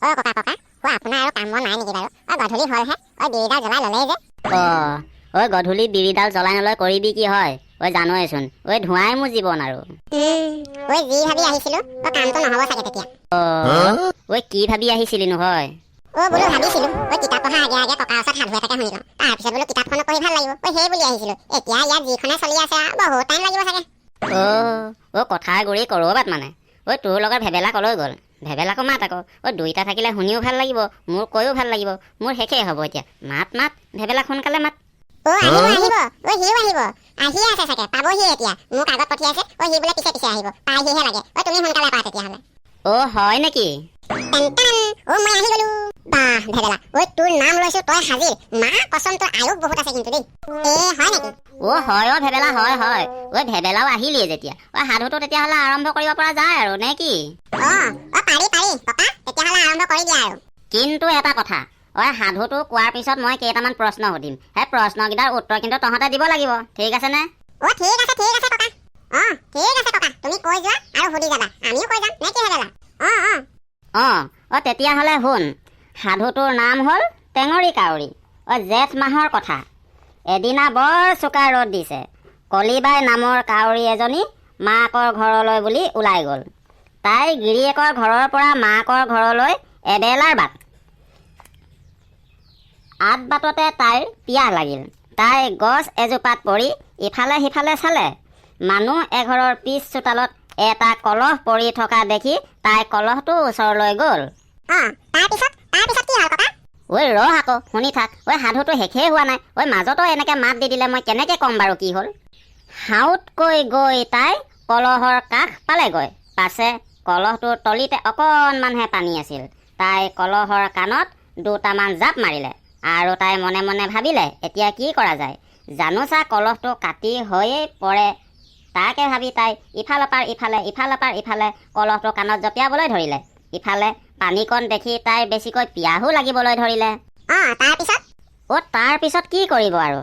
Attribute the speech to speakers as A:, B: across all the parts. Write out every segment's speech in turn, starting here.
A: ককা ককা আপোনাৰ আৰু কাম বন নাই নেকি বাৰু? গধূলি হ'লহে, বিৰিডাল জ্বলাই ল'লেই যে।
B: গধূলি বিৰিডাল জ্বলাই নলয় কৰিবি কি হয়? জানোৱেচোন, ধোঁৱাই মোৰ জীৱন আৰু।
A: যি ভাবি আহিছিলো, কামটো নহ'ব চাগে তেতিয়া।
B: কি ভাবি আহিছিলিনো হয়?
A: বোলো ভাবিছিলো, কিতাপ পঢ়া আগে আগে ককাৰ ওচৰত সাধু এটাকে শুনি লওঁ, তাৰপিছত বোলো কিতাপখনো পঢ়ি ভাল লাগিব, সেই বুলি আহিছিলো। এতিয়া ইয়াত যিখনে চলি আছে বহুত টাইম লাগিব চাগে।
B: কথাৰ গুৰি কৰবাত মানে। তোৰ লগত ভেবেলা কলৈ গ'ল? ভেবেলাকো মাত আকৌ। দুইটা থাকিলে শুনিও ভাল লাগিব, মোৰ কৈও ভাল লাগিব। মোৰ শেষেই হ'ব এতিয়া। মাত ভেবেলাক সোনকালে মাত।
A: আহিব সিও আহিব, আহিয়ে আছে চাগে, পাবহি এতিয়া। মোক আগত পঠিয়াইছে, সি বোলে পিছে পিছে আহিব, পাইহিহে লাগে। তুমি সোনকালে পা তেতিয়াহ'লে।
B: হয় নেকি?
A: মই আহি গলো। বাহ ভেবেলা, তোৰ নাম লৈছো, তই হাজিৰ। মা কচম, তোৰ আয়ুস বহুত আছে কিন্তু দেই। হয় নেকি?
B: হয় ভেবেলা, হয়। ভেবেলাও আহিলিয়ে যেতিয়া, সাধুটো তেতিয়াহ'লে আৰম্ভ কৰিব পৰা যায় আৰু নে কি?
A: পাৰি ককা, তেতিয়াহ'লে আৰম্ভ কৰি দিয়া আৰু।
B: কিন্তু এটা কথা, সাধুটো কোৱাৰ পিছত মই কেইটামান প্ৰশ্ন সুধিম। সেই প্ৰশ্নকেইটাৰ উত্তৰ কিন্তু তহঁতে দিব লাগিব, ঠিক আছে নে?
A: ঠিক আছে ককা। ঠিক আছে ককা, তুমি কৈ যোৱা আৰু সুধি যাবা, আমিও কৈ যাম নে কি ভেবেলা?
B: তেতিয়াহ'লে শুন। সাধুটোৰ নাম হ'ল টেঙৰী কাউৰী। জেঠ মাহৰ কথা। এদিনা বৰ চোকা ৰ'দ দিছে। কলিবাই নামৰ কাউৰী এজনী মাকৰ ঘৰলৈ বুলি ওলাই গ'ল। তাই গিৰিয়েকৰ ঘৰৰ পৰা মাকৰ ঘৰলৈ এবেলাৰ বাট। বাটতে তাইৰ পিয়াহ লাগিল। তাই গছ এজোপাত পৰি ইফালে সিফালে চালে। মানুহ এঘৰৰ পিছ চোতালত এটা কলহ পৰি থকা দেখি তাই কলহটো ওচৰলৈ গ'ল।
A: তাৰপিছত কি হ'ল ককা?
B: ৰহ আকৌ, শুনি থাক। সাধুটো শেষেই হোৱা নাই। মাজতো এনেকে মাত দি দিলে মই কেনেকে ক'ম বাৰু কি হ'ল? হাউতকৈ গৈ তাই কলহৰ কাষ পালেগৈ। পাছে কলহটোৰ তলিতে অকণমানহে পানী আছিল। তাই কলহৰ কাণত দুটামান জাপ মাৰিলে আৰু তাই মনে মনে ভাবিলে, এতিয়া কি কৰা যায়? জানোচা কলহটো কাটি হৈয়ে পৰে। তাকে ভাবি তাই ইফালৰ পাৰ ইফালে কলহটো কাণত জপিয়াবলৈ ধৰিলে। ইফালে পানীকণ দেখি তাইৰ বেছিকৈ পিয়াহো লাগিবলৈ ধৰিলে। তাৰপিছত কি কৰিব আৰু?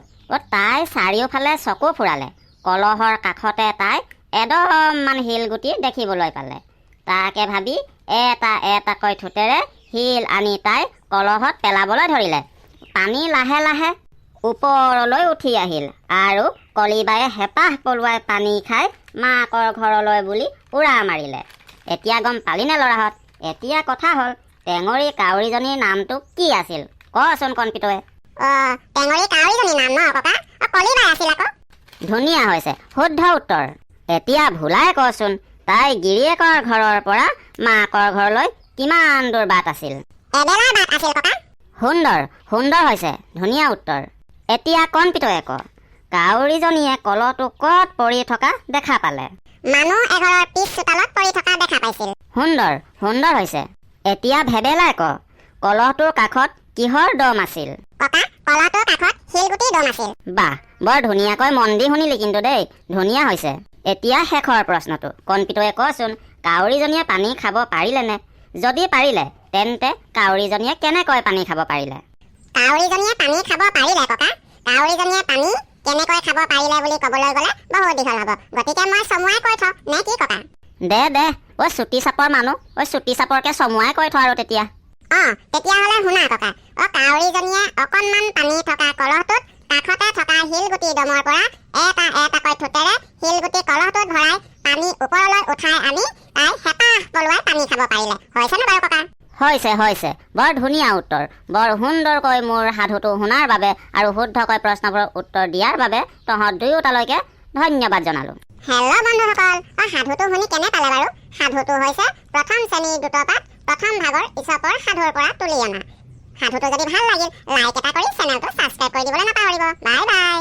B: তাই চাৰিওফালে চকু ফুৰালে। কলহৰ কাষতে তাই এডমমান শিলগুটি দেখিবলৈ পালে। তাকে ভাবি এটাকৈ ঠোঁটেৰে শিল আনি তাই কলহত পেলাবলৈ ধৰিলে। পানী লাহে লাহে ওপৰলৈ উঠি আহিল আৰু কলিবায়ে হেঁপাহ পলুৱাই পানী খাই মাকৰ ঘৰলৈ বুলি উৰা মাৰিলে। এতিয়া গম পালিনে ল'ৰাহঁত? এতিয়া কথা হ'ল, টেঙৰী কাউৰীজনীৰ নামটো কি আছিল? কচোন কণপিতয়ে।
A: টেঙৰী কাউৰীজনীৰ নাম ন ককা? কলিবাই আছিল আকৌ।
B: ধুনীয়া হৈছে, শুদ্ধ উত্তৰ। এতিয়া ভুলাই কচোন, তাই গিৰিয়েকৰ ঘৰৰ পৰা মাকৰ ঘৰলৈ কিমান দূৰ বাট আছিল?
A: এবেলাৰ বাট আছিল ককা।
B: সুন্দৰ হৈছে, ধুনীয়া উত্তৰ। এতিয়া কণপিতয়ে ক, কাউৰীজনীয়ে কলহটো ক'ত পৰি থকা দেখা পালে?
A: মানুহ এঘৰৰ পিছ চোতালত পৰি থকা দেখা পাইছিল।
B: সুন্দৰ হৈছে। এতিয়া ভেবেলাই ক, কলহটোৰ কাষত কিহৰ দম আছিল?
A: ককা, কলহটোৰ কাষত শিলগুটিৰ দম আছিল।
B: বাহ, বৰ ধুনীয়াকৈ মন দি শুনিলি কিন্তু দেই, ধুনীয়া হৈছে। এতিয়া শেষৰ প্ৰশ্নটো, কণপিতয়ে কচোন, কাউৰীজনীয়ে পানী খাব পাৰিলেনে? যদি পাৰিলে, তেন্তে কাউৰীজনীয়ে কেনেকৈ পানী খাব পাৰিলে?
A: কাউৰীজনীয়ে পানী খাব পাৰিলে ককা। কাউৰীজনীয়ে পানী কেনেকৈ খাব পাৰিলে বুলি ক'বলৈ গ'লে বহুত দীঘল হ'ব, গতিকে মই চমুৱাই কৈ থওঁ নে কি ককা?
B: দে চুটি চাপৰ মানুহ, চুটি চাপৰকে চমুৱাই কৈ থওঁ আৰু তেতিয়া।
A: তেতিয়াহ'লে শুনা ককা। কাউৰীজনীয়ে অকণমান পানী থকা কলহটোত কাষতে থকা শিলগুটি দমৰ পৰা এটাকৈ ঠোঁটেৰে শিলগুটি কলহটোত ভৰাই পানী ওপৰলৈ উঠাই আনি তাই হেঁপাহ পলুৱাই পানী খাব পাৰিলে। হৈছেনে বাৰু ককা?
B: হৈছে, বৰ ধুনীয়া উত্তৰ। বৰ সুন্দৰকৈ মোৰ সাধুটো শুনাৰ বাবে আৰু শুদ্ধকৈ প্ৰশ্নবোৰৰ উত্তৰ দিয়াৰ বাবে তহঁত দুয়োটালৈকে ধন্যবাদ জনালোঁ।
A: হেল্ল' বন্ধুসকল, সাধুটো শুনি কেনে পালে বাৰু? সাধুটো হৈছে প্ৰথম শ্ৰেণীৰ দ্ৰুতপাঠ প্ৰথম ভাগৰ ইছপৰ সাধুৰ পৰা তুলি অনা। সাধুটো যদি ভাল লাগিল, লাইক এটা কৰি চেনেলটো ছাবস্ক্ৰাইব কৰি দিবলৈ নাপাহৰিব। Bye bye.